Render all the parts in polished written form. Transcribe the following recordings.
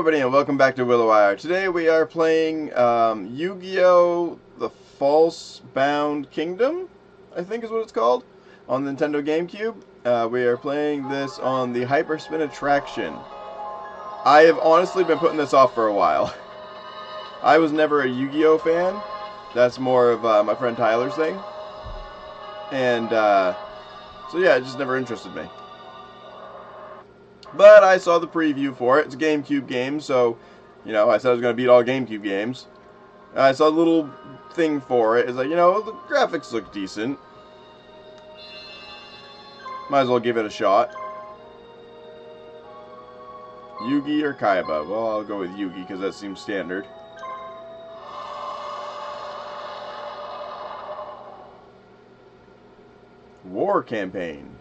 everybody, and welcome back to Willowier. Today we are playing Yu-Gi-Oh! The Falsebound Kingdom, I think is what it's called, on the Nintendo GameCube. We are playing this on the Hyperspin Attraction. I have honestly been putting this off for a while. I was never a Yu-Gi-Oh! Fan. That's more of my friend Tyler's thing. And, so yeah, it just never interested me. But I saw the preview for it. It's a GameCube game, so, you know, I said I was going to beat all GameCube games. I saw a little thing for it. It's like, you know, the graphics look decent. Might as well give it a shot. Yugi or Kaiba? Well, I'll go with Yugi because that seems standard. War campaign.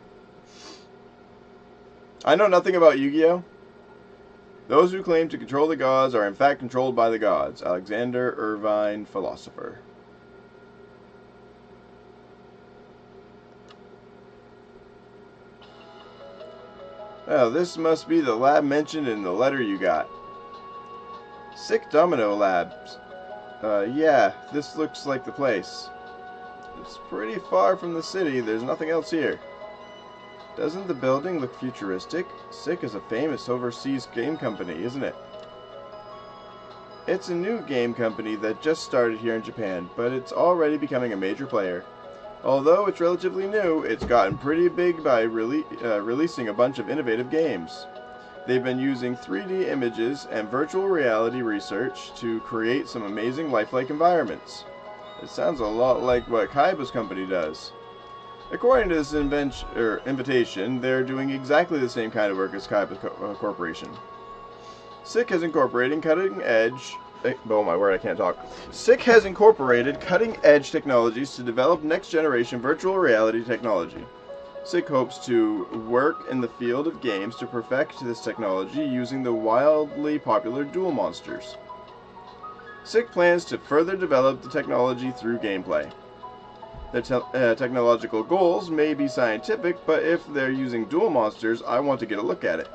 I know nothing about Yu-Gi-Oh! Those who claim to control the gods are in fact controlled by the gods. Alexander Irvine, philosopher. Oh, this must be the lab mentioned in the letter you got. Sick Domino Labs. Yeah, this looks like the place. It's pretty far from the city. There's nothing else here. Doesn't the building look futuristic? Sick is a famous overseas game company, isn't it? It's a new game company that just started here in Japan, but it's already becoming a major player. Although it's relatively new, it's gotten pretty big by releasing a bunch of innovative games. They've been using 3D images and virtual reality research to create some amazing lifelike environments. It sounds a lot like what Kaiba's company does. According to this invitation, they're doing exactly the same kind of work as Kaiba Corporation. SICK has incorporated cutting-edge... Oh my word, I can't talk. SICK has incorporated cutting-edge technologies to develop next-generation virtual reality technology. SICK hopes to work in the field of games to perfect this technology using the wildly popular Duel Monsters. SICK plans to further develop the technology through gameplay. Their technological goals may be scientific, but if they're using Duel Monsters, I want to get a look at it.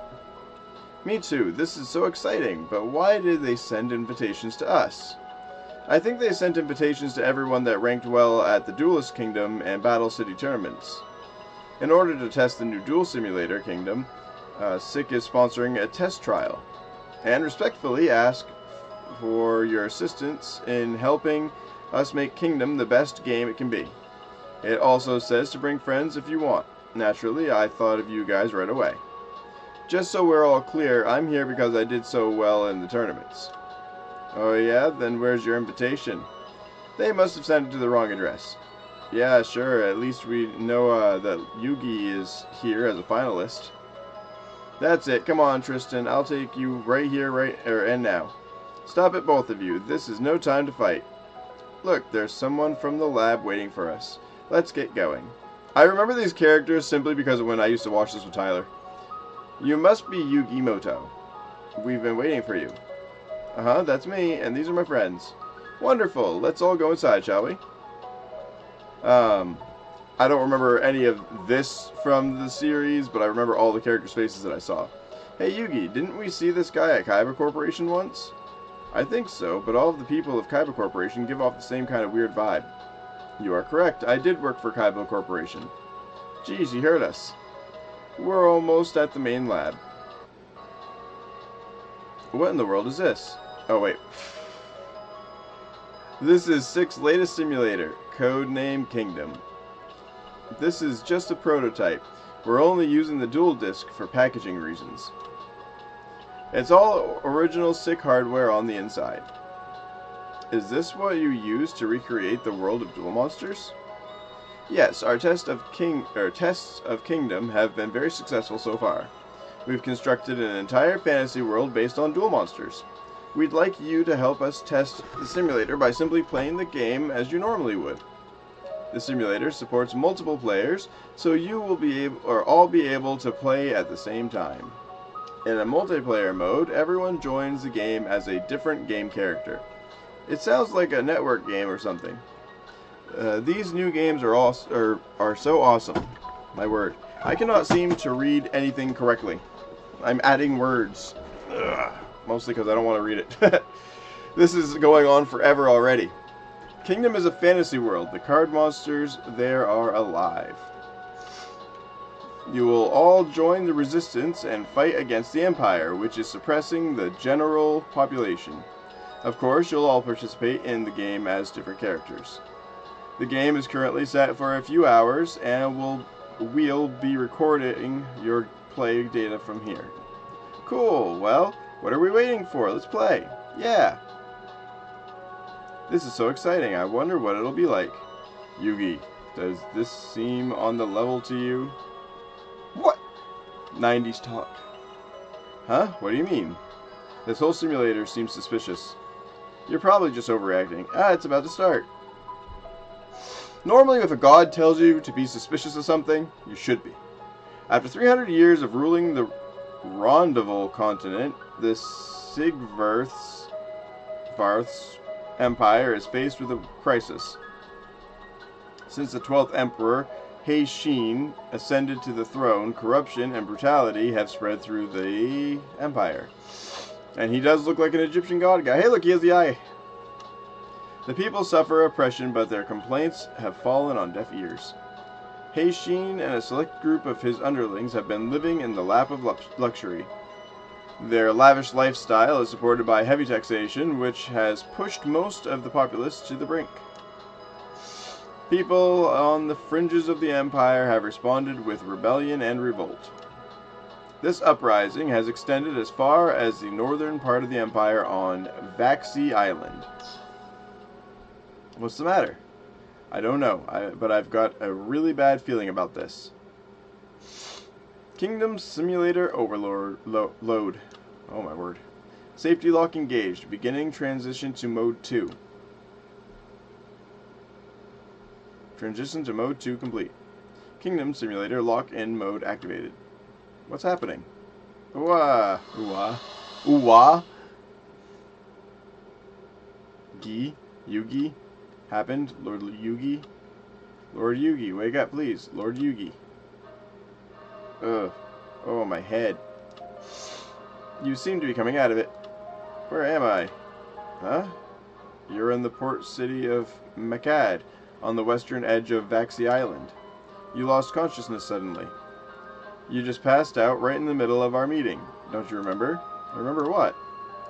Me too, this is so exciting, but why did they send invitations to us? I think they sent invitations to everyone that ranked well at the Duelist Kingdom and Battle City tournaments. In order to test the new Duel Simulator Kingdom, SICK is sponsoring a test trial, and respectfully ask for your assistance in helping us make Kingdom the best game it can be. It also says to bring friends if you want. Naturally, I thought of you guys right away. Just so we're all clear, I'm here because I did so well in the tournaments. Oh yeah? Then where's your invitation? They must have sent it to the wrong address. Yeah, sure, at least we know that Yugi is here as a finalist. That's it, come on Tristan, I'll take you right here, and now. Stop it, both of you, this is no time to fight. Look, there's someone from the lab waiting for us. Let's get going. I remember these characters simply because of when I used to watch this with Tyler. You must be Yugi Moto. We've been waiting for you. Uh-huh, that's me, and these are my friends. Wonderful, let's all go inside, shall we? I don't remember any of this from the series, but I remember all the characters' faces that I saw. Hey Yugi, didn't we see this guy at Kaiba Corporation once? I think so, but all of the people of Kaiba Corporation give off the same kind of weird vibe. You are correct. I did work for Kaiba Corporation. Geez, you heard us. We're almost at the main lab. What in the world is this? Oh, wait. This is SICK's latest simulator, codename Kingdom. This is just a prototype. We're only using the dual disc for packaging reasons. It's all original SICK hardware on the inside. Is this what you used to recreate the world of Duel Monsters? Yes, our tests of Kingdom have been very successful so far. We've constructed an entire fantasy world based on Duel Monsters. We'd like you to help us test the simulator by simply playing the game as you normally would. The simulator supports multiple players, so you will all be able to play at the same time. In a multiplayer mode, everyone joins the game as a different game character. It sounds like a network game or something. These new games are so awesome. My word. I cannot seem to read anything correctly. I'm adding words. Ugh. Mostly because I don't want to read it. This is going on forever already. Kingdom is a fantasy world. The card monsters there are alive. You will all join the resistance and fight against the Empire, which is suppressing the general population. Of course, you'll all participate in the game as different characters. The game is currently set for a few hours, and we'll be recording your play data from here. Cool, well, what are we waiting for? Let's play. Yeah. This is so exciting. I wonder what it'll be like. Yugi, does this seem on the level to you? What? 90s talk. Huh? What do you mean? This whole simulator seems suspicious. You're probably just overreacting. It's about to start. Normally, if a god tells you to be suspicious of something, you should be. After 300 years of ruling the Rondavel continent, the Sigvarth's Empire is faced with a crisis. Since the 12th Emperor, Heishin, ascended to the throne, corruption and brutality have spread through the Empire. And he does look like an Egyptian god guy. Hey, look, he has the eye. The people suffer oppression, but their complaints have fallen on deaf ears. Heishin and a select group of his underlings have been living in the lap of luxury. Their lavish lifestyle is supported by heavy taxation, which has pushed most of the populace to the brink. People on the fringes of the Empire have responded with rebellion and revolt. This uprising has extended as far as the northern part of the Empire on Vaxi Island. What's the matter? I don't know, but I've got a really bad feeling about this. Kingdom Simulator Overload. Oh my word. Safety lock engaged. Beginning transition to mode 2. Transition to mode 2 complete. Kingdom Simulator lock-in mode activated. What's happening? Ooh-ah. Ooh-ah. Ooh-ah. Yugi. Happened. Lord Yugi. Lord Yugi, wake up, please. Lord Yugi. Ugh. Oh, my head. You seem to be coming out of it. Where am I? Huh? You're in the port city of Makad, on the western edge of Vaxi Island. You lost consciousness suddenly. You just passed out right in the middle of our meeting. Don't you remember? Remember what?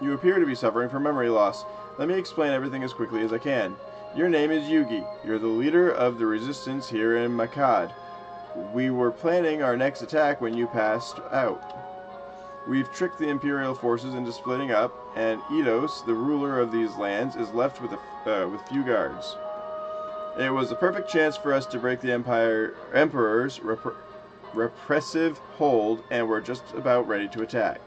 You appear to be suffering from memory loss. Let me explain everything as quickly as I can. Your name is Yugi. You're the leader of the resistance here in Makad. We were planning our next attack when you passed out. We've tricked the Imperial forces into splitting up, and Eidos, the ruler of these lands, is left with few guards. It was a perfect chance for us to break the Emperor's repressive hold, and we're just about ready to attack.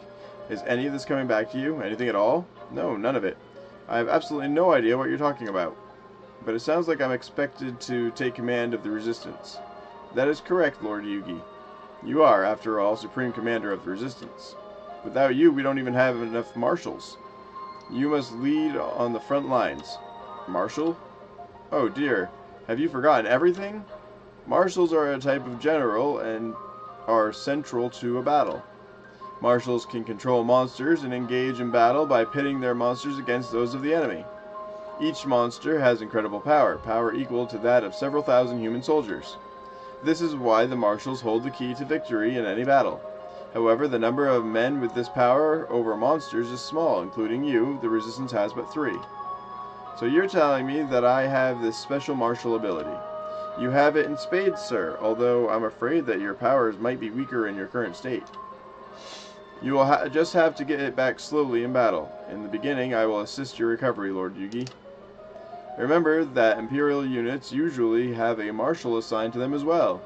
Is any of this coming back to you? Anything at all? No, none of it. I have absolutely no idea what you're talking about. But it sounds like I'm expected to take command of the Resistance. That is correct, Lord Yugi. You are, after all, Supreme Commander of the Resistance. Without you, we don't even have enough marshals. You must lead on the front lines. Marshal? Oh dear, have you forgotten everything? Marshals are a type of general and are central to a battle. Marshals can control monsters and engage in battle by pitting their monsters against those of the enemy. Each monster has incredible power equal to that of several thousand human soldiers. This is why the marshals hold the key to victory in any battle. However, the number of men with this power over monsters is small, including you. The Resistance has but 3. So you're telling me that I have this special martial ability. You have it in spades, sir, although I'm afraid that your powers might be weaker in your current state. You will just have to get it back slowly in battle. In the beginning, I will assist your recovery, Lord Yugi. Remember that Imperial units usually have a marshal assigned to them as well.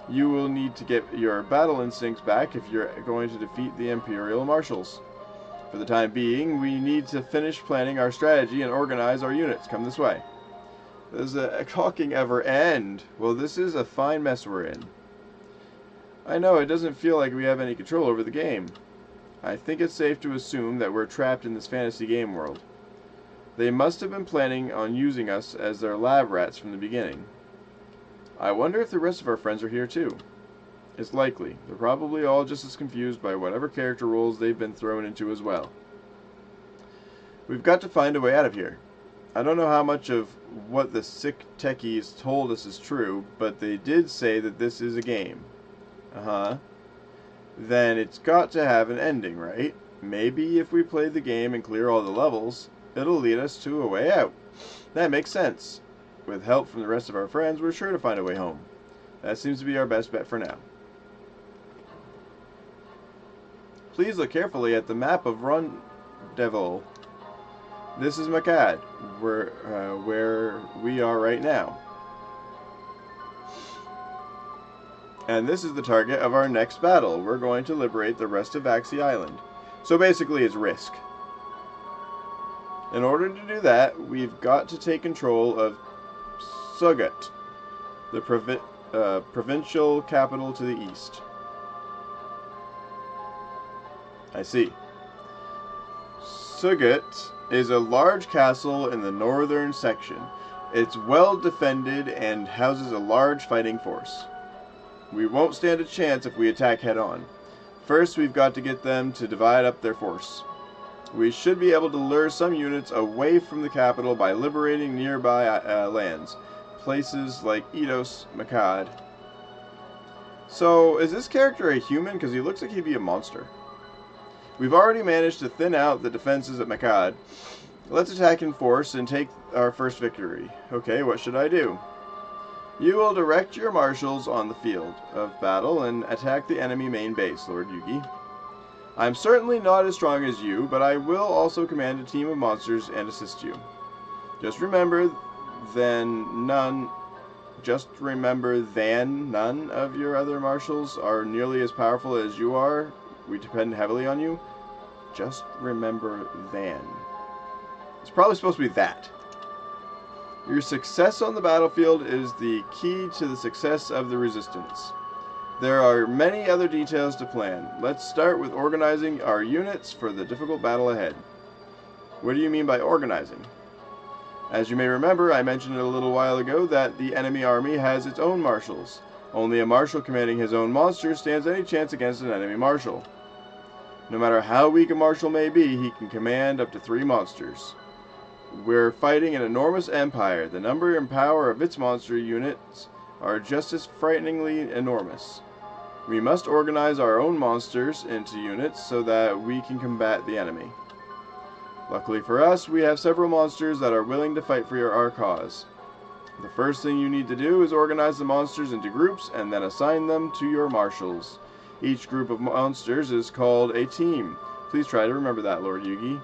You will need to get your battle instincts back if you're going to defeat the Imperial marshals. For the time being, we need to finish planning our strategy and organize our units. Come this way. Does the talking ever end? Well, this is a fine mess we're in. I know, it doesn't feel like we have any control over the game. I think it's safe to assume that we're trapped in this fantasy game world. They must have been planning on using us as their lab rats from the beginning. I wonder if the rest of our friends are here too. It's likely. They're probably all just as confused by whatever character roles they've been thrown into as well. We've got to find a way out of here. I don't know how much of what the sick techies told us is true, but they did say that this is a game. Uh-huh. Then it's got to have an ending, right? Maybe if we play the game and clear all the levels, it'll lead us to a way out. That makes sense. With help from the rest of our friends, we're sure to find a way home. That seems to be our best bet for now. Please look carefully at the map of Rendezvous. This is Makad, where we are right now. And this is the target of our next battle. We're going to liberate the rest of Axie Island. So basically it's Risk. In order to do that, we've got to take control of Sugut, the provincial capital to the east. I see. Sugut is a large castle in the northern section. It's well defended and houses a large fighting force. We won't stand a chance if we attack head-on. First, we've got to get them to divide up their force. We should be able to lure some units away from the capital by liberating nearby lands, places like Eidos, Makad. So, is this character a human? Because he looks like he'd be a monster. We've already managed to thin out the defenses at Makad. Let's attack in force and take our first victory. Okay, what should I do? You will direct your marshals on the field of battle and attack the enemy main base, Lord Yugi. I'm certainly not as strong as you, but I will also command a team of monsters and assist you. Just remember, none of your other marshals are nearly as powerful as you are. We depend heavily on you. Just remember than. It's probably supposed to be that. Your success on the battlefield is the key to the success of the resistance. There are many other details to plan. Let's start with organizing our units for the difficult battle ahead. What do you mean by organizing? As you may remember, I mentioned a little while ago that the enemy army has its own marshals. Only a marshal commanding his own monster stands any chance against an enemy marshal. No matter how weak a marshal may be, he can command up to 3 monsters. We're fighting an enormous empire. The number and power of its monster units are just as frighteningly enormous. We must organize our own monsters into units so that we can combat the enemy. Luckily for us, we have several monsters that are willing to fight for our cause. The first thing you need to do is organize the monsters into groups and then assign them to your marshals. Each group of monsters is called a team. Please try to remember that, Lord Yugi.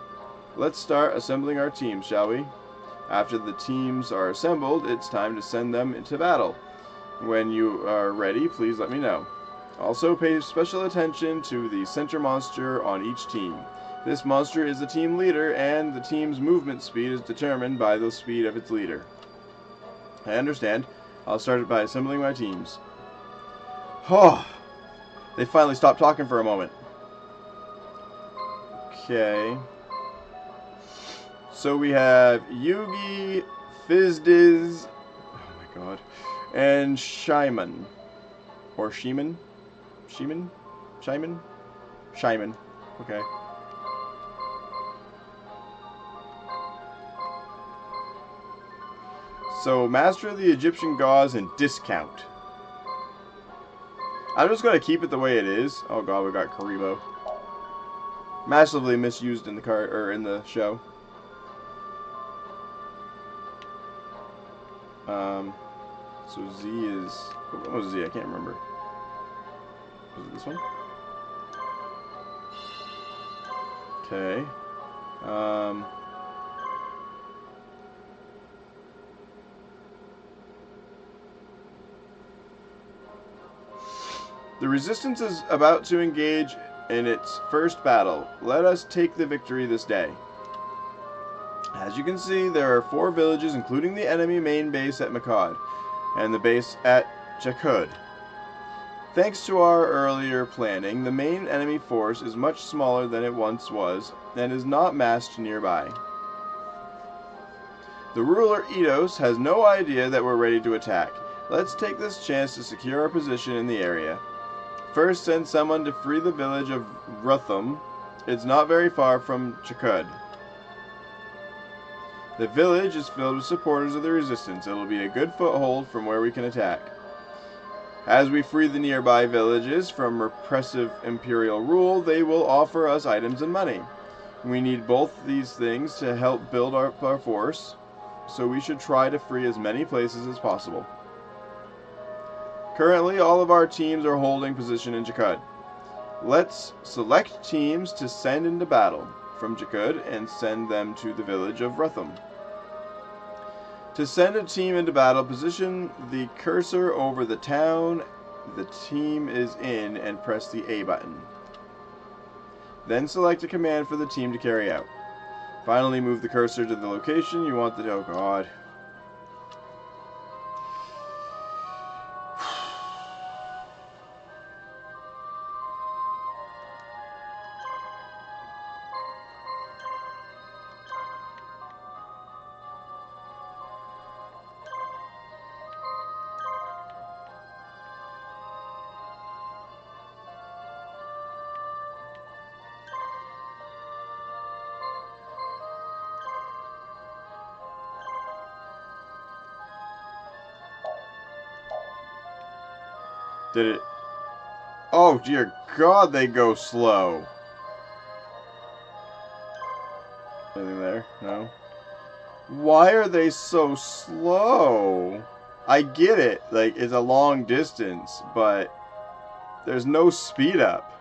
Let's start assembling our teams, shall we? After the teams are assembled, it's time to send them into battle. When you are ready, please let me know. Also, pay special attention to the center monster on each team. This monster is the team leader, and the team's movement speed is determined by the speed of its leader. I understand. I'll start by assembling my teams. Oh! They finally stopped talking for a moment. Okay. So we have Yugi, Fizdiz, oh my god, and Shyman. Or Sheeman? Sheeman? Shyman? Shyman. Okay. So, Master of the Egyptian Gods and Discount. I'm just going to keep it the way it is. Oh god, we got Karibo. Massively misused in the in the show. So Z is... What was Z? I can't remember. Was it this one? Okay. The Resistance is about to engage in its first battle. Let us take the victory this day. As you can see, there are 4 villages, including the enemy main base at Makad, and the base at Chakud. Thanks to our earlier planning, the main enemy force is much smaller than it once was, and is not massed nearby. The ruler Eidos has no idea that we're ready to attack. Let's take this chance to secure our position in the area. First, send someone to free the village of Ruthum. It's not very far from Chakud. The village is filled with supporters of the resistance. It'll be a good foothold from where we can attack. As we free the nearby villages from repressive imperial rule, they will offer us items and money. We need both these things to help build up our force, so we should try to free as many places as possible. Currently, all of our teams are holding position in Jakkud. Let's select teams to send into battle from Jakkud and send them to the village of Rutham. To send a team into battle, position the cursor over the town the team is in and press the A button. Then select a command for the team to carry out. Finally, move the cursor to the location you want the... Oh, God. Did it... Oh, dear God, they go slow. Anything there? No? Why are they so slow? I get it. Like, it's a long distance, but there's no speed up.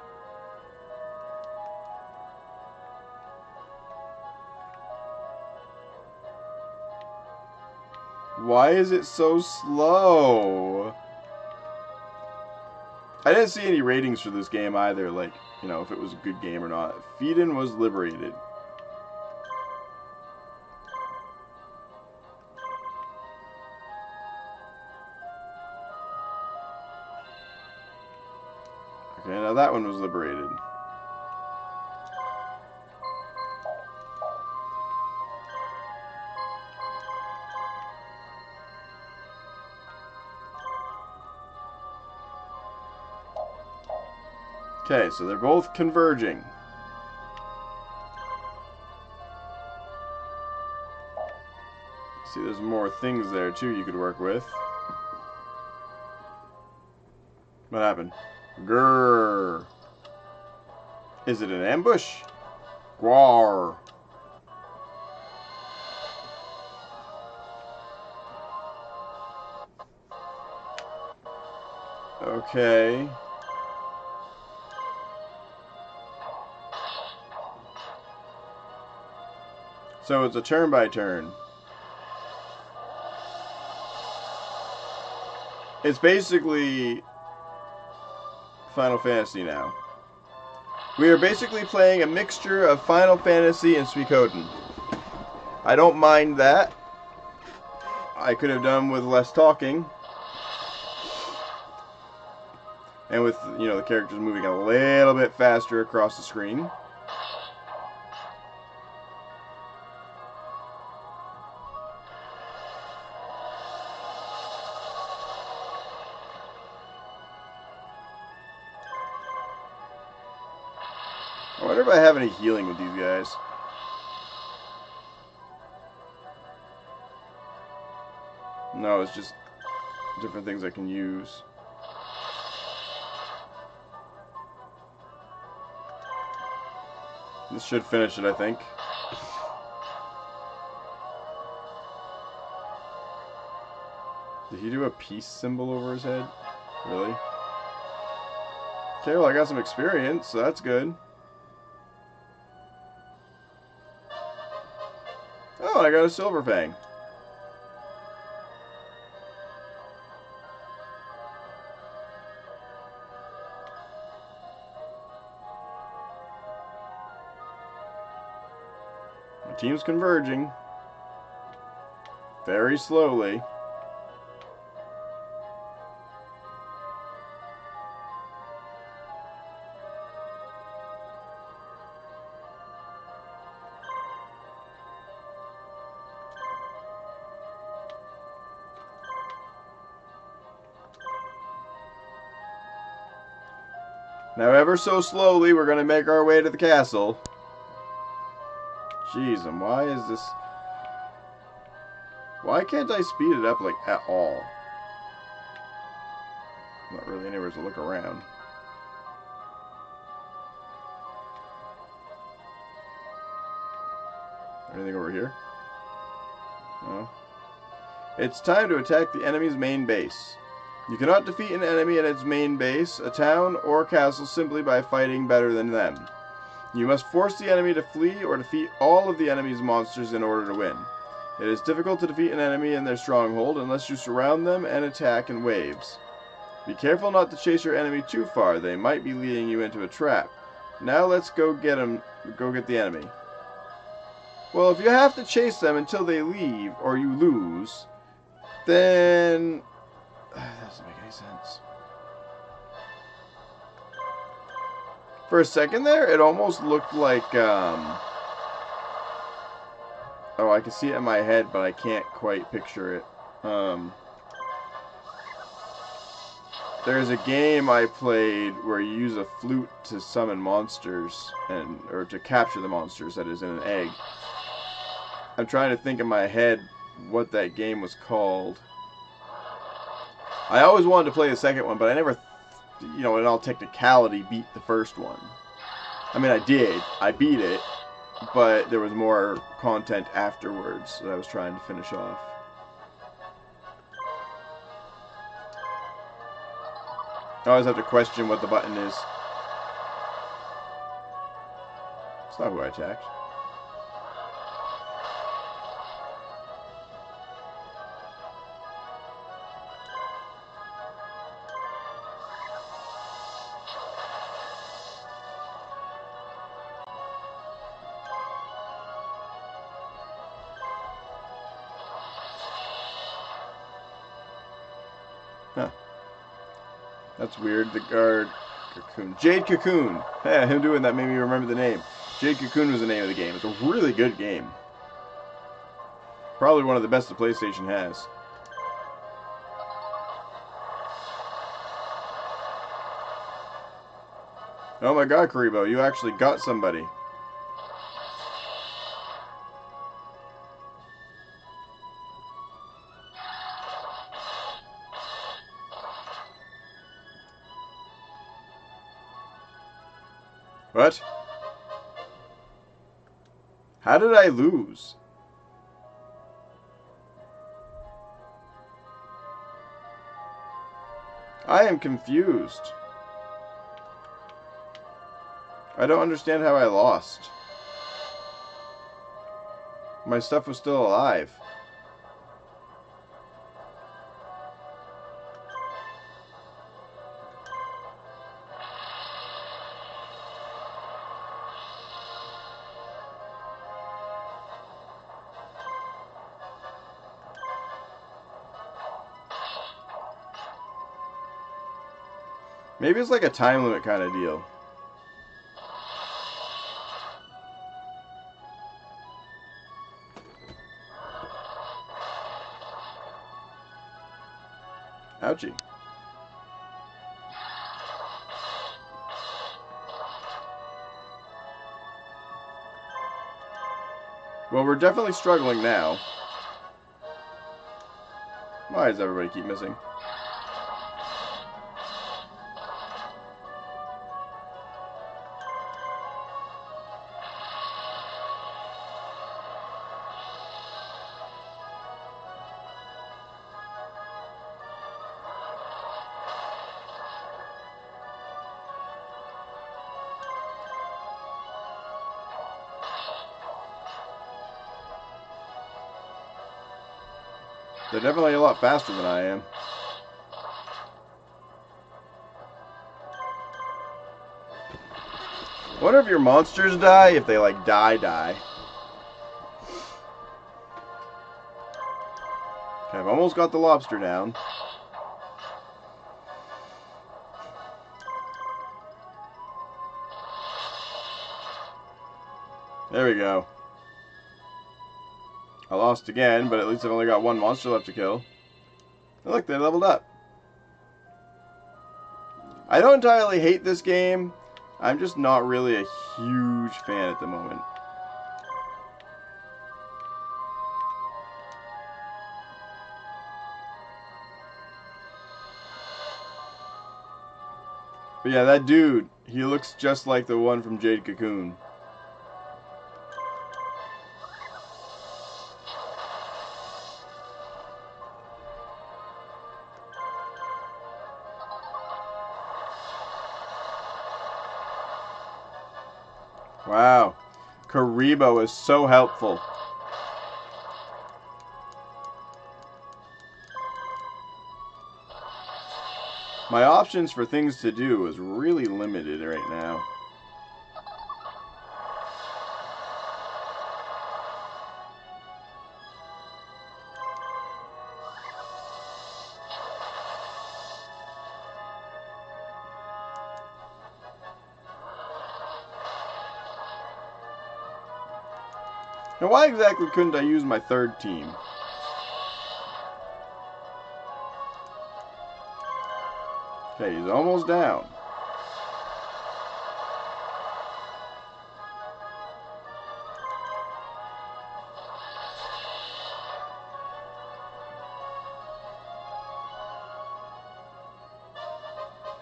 Why is it so slow? I didn't see any ratings for this game either, like, you know, if it was a good game or not. Feeden was liberated. Okay, now that one was liberated. Okay, so they're both converging. See, there's more things there, too, you could work with. What happened? Grrr. Is it an ambush? Gwar. Okay. So it's a turn by turn. It's basically Final Fantasy now. We are basically playing a mixture of Final Fantasy and Suikoden. I don't mind that. I could have done with less talking. And with, you know, the characters moving a little bit faster across the screen. I wonder if I have any healing with these guys. No, it's just different things I can use. This should finish it, I think. Did he do a peace symbol over his head? Really? Okay, well I got some experience, so that's good. Oh, I got a silver fang. My team's converging. Very slowly. Now, ever so slowly, we're going to make our way to the castle. Jeez, and why is this... Why can't I speed it up, like, at all? Not really anywhere to look around. Anything over here? No. It's time to attack the enemy's main base. You cannot defeat an enemy at its main base, a town, or castle simply by fighting better than them. You must force the enemy to flee or defeat all of the enemy's monsters in order to win. It is difficult to defeat an enemy in their stronghold unless you surround them and attack in waves. Be careful not to chase your enemy too far. They might be leading you into a trap. Now let's go get the enemy. Well, if you have to chase them until they leave or you lose, then that doesn't make any sense. For a second there, it almost looked like oh, I can see it in my head, but I can't quite picture it. There's a game I played where you use a flute to summon monsters, or to capture the monsters, that is, in an egg. I'm trying to think in my head what that game was called. I always wanted to play the second one, but I never, in all technicality, beat the first one. I mean, I did. I beat it, but there was more content afterwards that I was trying to finish off. I always have to question what the button is. It's not who I attacked. Huh. That's weird. The guard Cocoon. Jade Cocoon. Yeah, him doing that made me remember the name. Jade Cocoon was the name of the game. It's a really good game. Probably one of the best the PlayStation has. Oh my god, Karibo, you actually got somebody. What? How did I lose? I am confused. I don't understand how I lost. My stuff was still alive. Maybe it's like a time limit kind of deal. Ouchie. Well, we're definitely struggling now. Why does everybody keep missing? They're definitely a lot faster than I am. I wonder if your monsters die, if they like die. Okay, I've almost got the lobster down. There we go. I lost again, but at least I've only got one monster left to kill. And look, they leveled up. I don't entirely hate this game. I'm just not really a huge fan at the moment. But yeah, that dude, he looks just like the one from Jade Cocoon. Wow. Karibo is so helpful. My options for things to do is really limited right now. Now, why exactly couldn't I use my third team? Okay, he's almost down.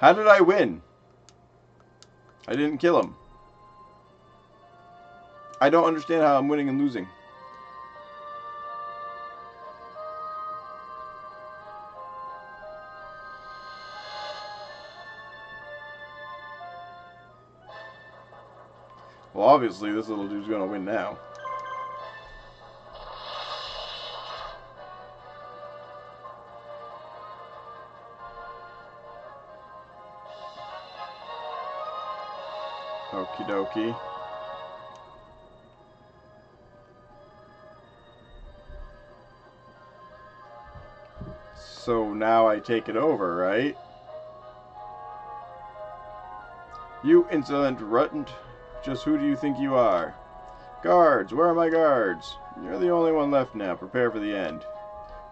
How did I win? I didn't kill him. I don't understand how I'm winning and losing. Well, obviously, this little dude's gonna win now. Okie dokie. So now I take it over, right? You insolent runt. Just who do you think you are? Guards, where are my guards? You're the only one left now. Prepare for the end.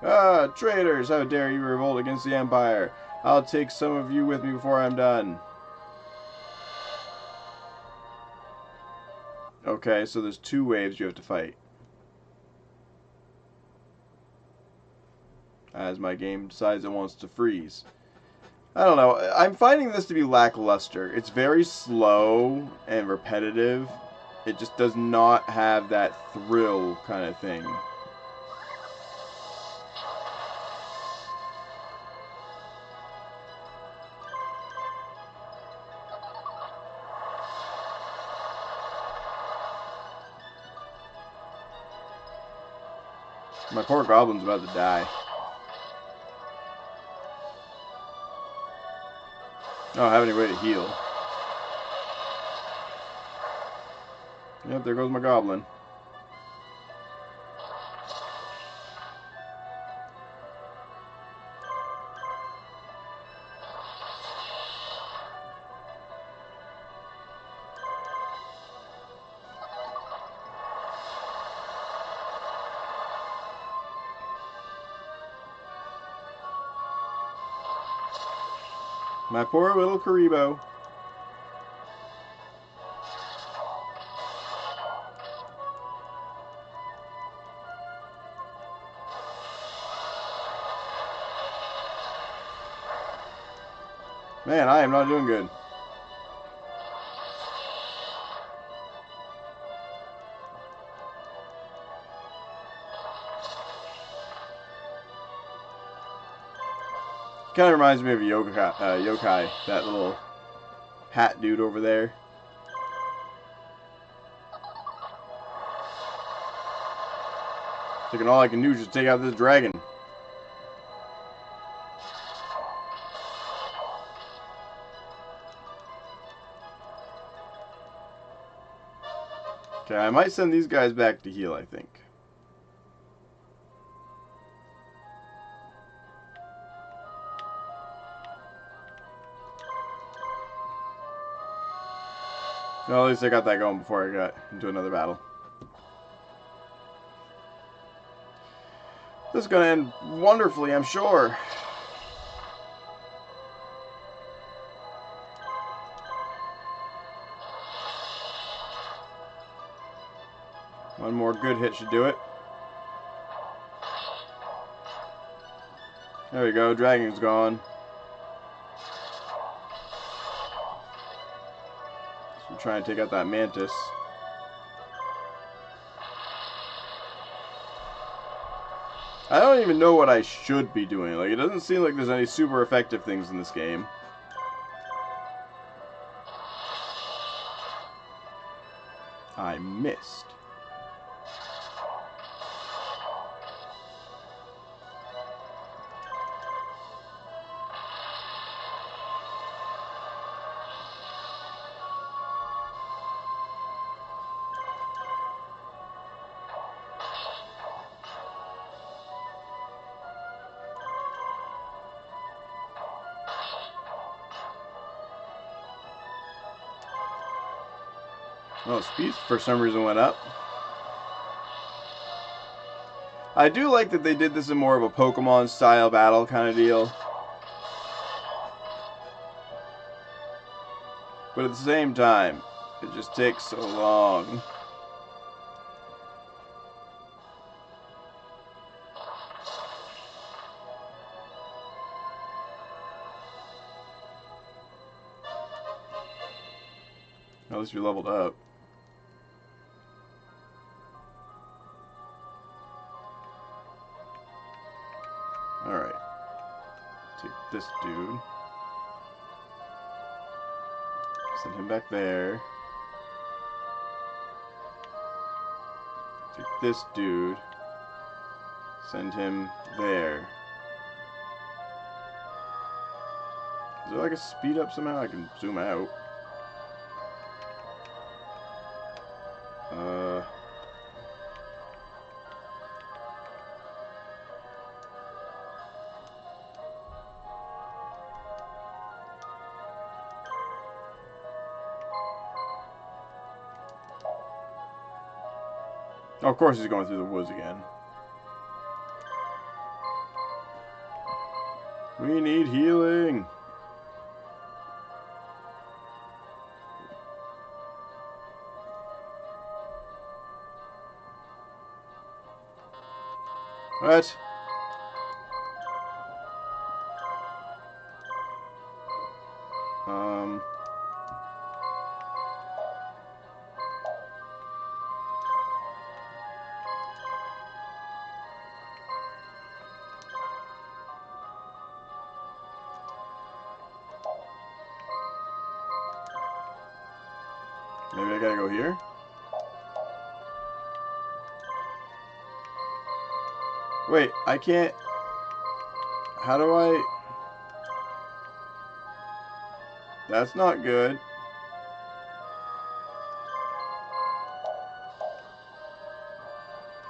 Ah, traitors! How dare you revolt against the Empire? I'll take some of you with me before I'm done. Okay, so there's 2 waves you have to fight. As my game decides it wants to freeze. I don't know. I'm finding this to be lackluster. It's very slow and repetitive. It just does not have that thrill kind of thing. My poor goblin's about to die. I don't have any way to heal. Yep, there goes my goblin. My poor little Karibo. Man, I am not doing good. Kind of reminds me of Yokai, that little hat dude over there. Thinking all I can do is just take out this dragon. Okay, I might send these guys back to heal, I think. Well, at least I got that going before I got into another battle. This is going to end wonderfully, I'm sure. One more good hit should do it. There we go, dragon's gone. try and take out that mantis. I don't even know what I should be doing. Like, it doesn't seem like there's any super effective things in this game. I missed. Oh, speed for some reason went up. I do like that they did this in more of a Pokemon style battle kind of deal. But at the same time, it just takes so long. At least we leveled up. Alright. Take this dude. Send him back there. Take this dude. Send him there. Is there like a speed up somehow? I can zoom out. Oh, of course he's going through the woods again. We need healing. What? Maybe I gotta go here? Wait, I can't... How do I... That's not good.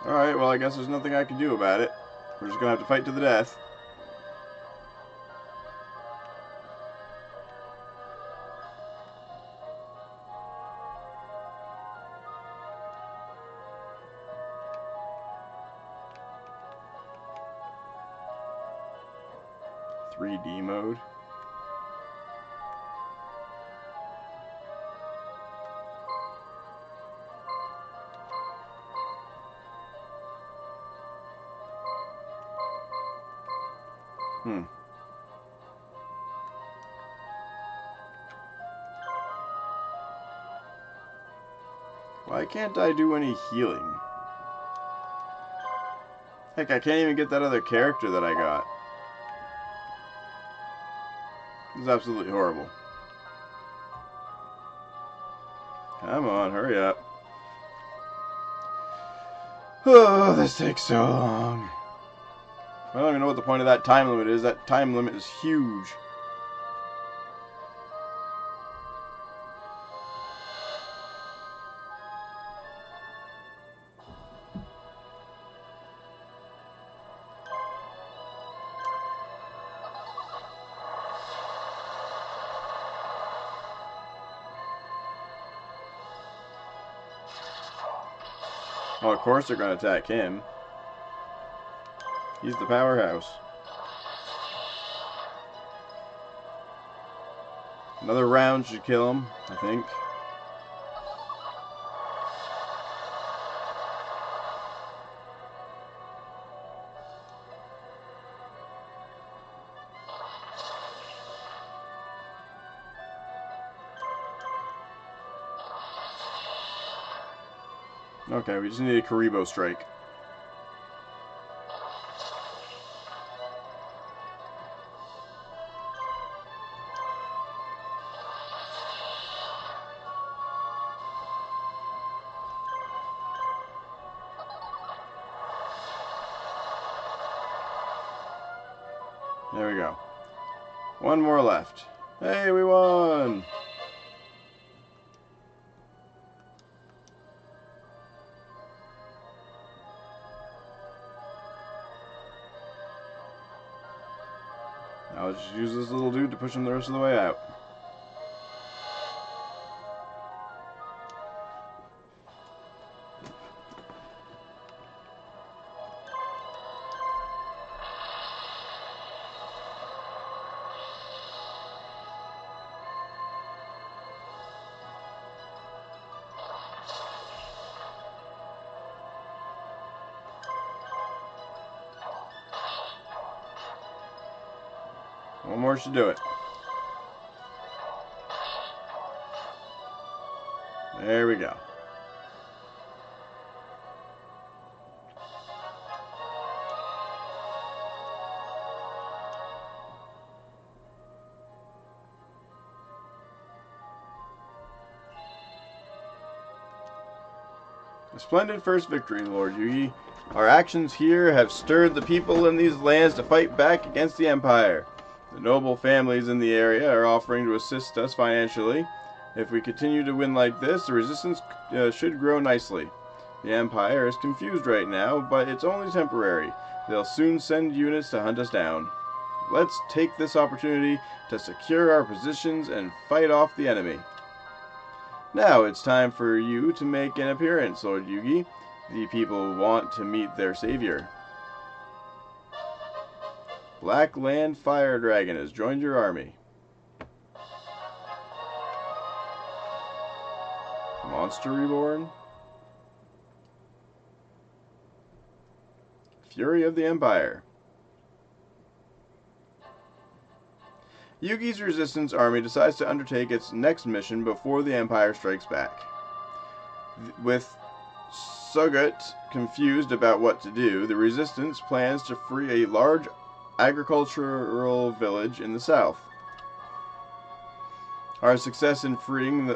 Alright, well I guess there's nothing I can do about it. We're just gonna have to fight to the death. .3D mode. Why can't I do any healing? Heck, I can't even get that other character that I got. This is absolutely horrible. Come on, hurry up. Oh, this takes so long. I don't even know what the point of that time limit is. That time limit is huge. Well, of course they're going to attack him. He's the powerhouse. Another round should kill him, I think. Okay, we just need a Karibo strike. There we go. One more left. Hey, we won! I'll just use this little dude to push him the rest of the way out. One more should do it. There we go. A splendid first victory, Lord Yugi. Our actions here have stirred the people in these lands to fight back against the Empire. The noble families in the area are offering to assist us financially. If we continue to win like this, the resistance should grow nicely. The Empire is confused right now, but it's only temporary. They'll soon send units to hunt us down. Let's take this opportunity to secure our positions and fight off the enemy. Now it's time for you to make an appearance, Lord Yugi. The people want to meet their savior. Black Land Fire Dragon has joined your army. Monster Reborn. Fury of the Empire. Yugi's resistance army decides to undertake its next mission before the Empire strikes back. With Sugut confused about what to do, the resistance plans to free a large agricultural village in the south. Our success in freeing the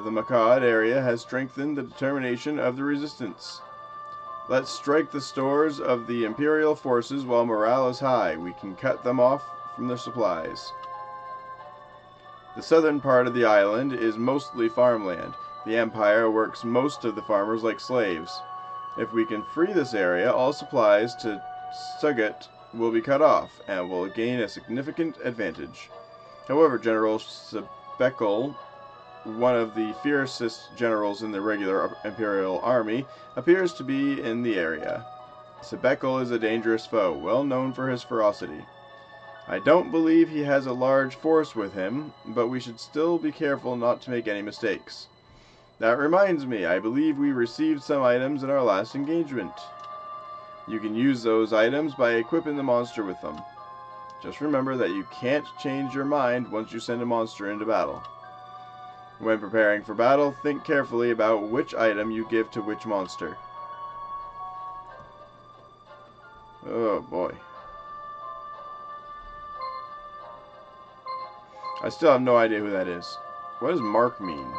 Makad area has strengthened the determination of the resistance. Let's strike the stores of the Imperial forces while morale is high. We can cut them off from their supplies. The southern part of the island is mostly farmland. The Empire works most of the farmers like slaves. If we can free this area, all supplies to Sugut will be cut off, and will gain a significant advantage. However, General Sebekal, one of the fiercest generals in the regular Imperial army, appears to be in the area. Sebekal is a dangerous foe, well known for his ferocity. I don't believe he has a large force with him, but we should still be careful not to make any mistakes. That reminds me, I believe we received some items in our last engagement. You can use those items by equipping the monster with them. Just remember that you can't change your mind once you send a monster into battle. When preparing for battle, think carefully about which item you give to which monster. Oh boy. I still have no idea who that is. What does Mark mean?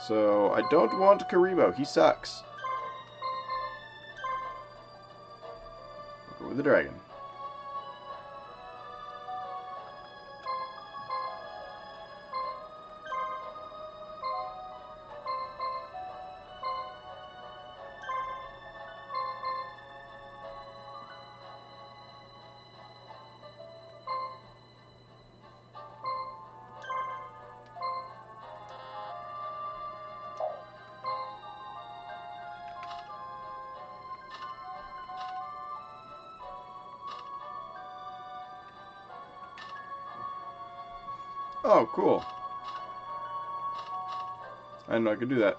So, I don't want Karibo. He sucks. We'll go with the dragon. Oh, cool. I didn't know I could do that.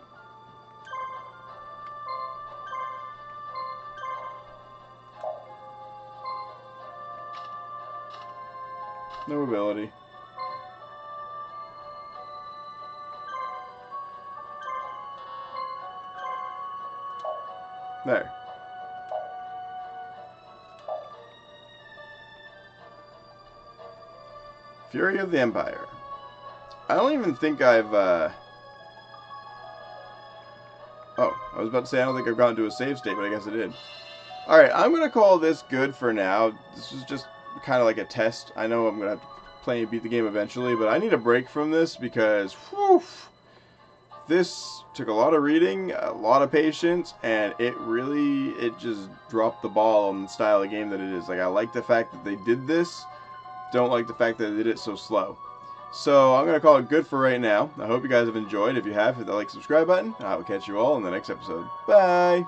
No ability. There. Fury of the Empire. I don't even think I've, Oh, I was about to say I don't think I've gotten to a save state, but I guess I did. Alright, I'm going to call this good for now. This is just kind of like a test. I know I'm going to have to play and beat the game eventually, but I need a break from this because, whew, this took a lot of reading, a lot of patience, and it just dropped the ball on the style of game that it is. Like, I like the fact that they did this, don't like the fact that they did it so slow. So I'm going to call it good for right now. I hope you guys have enjoyed. If you have, hit the like, subscribe button. I will catch you all in the next episode. Bye!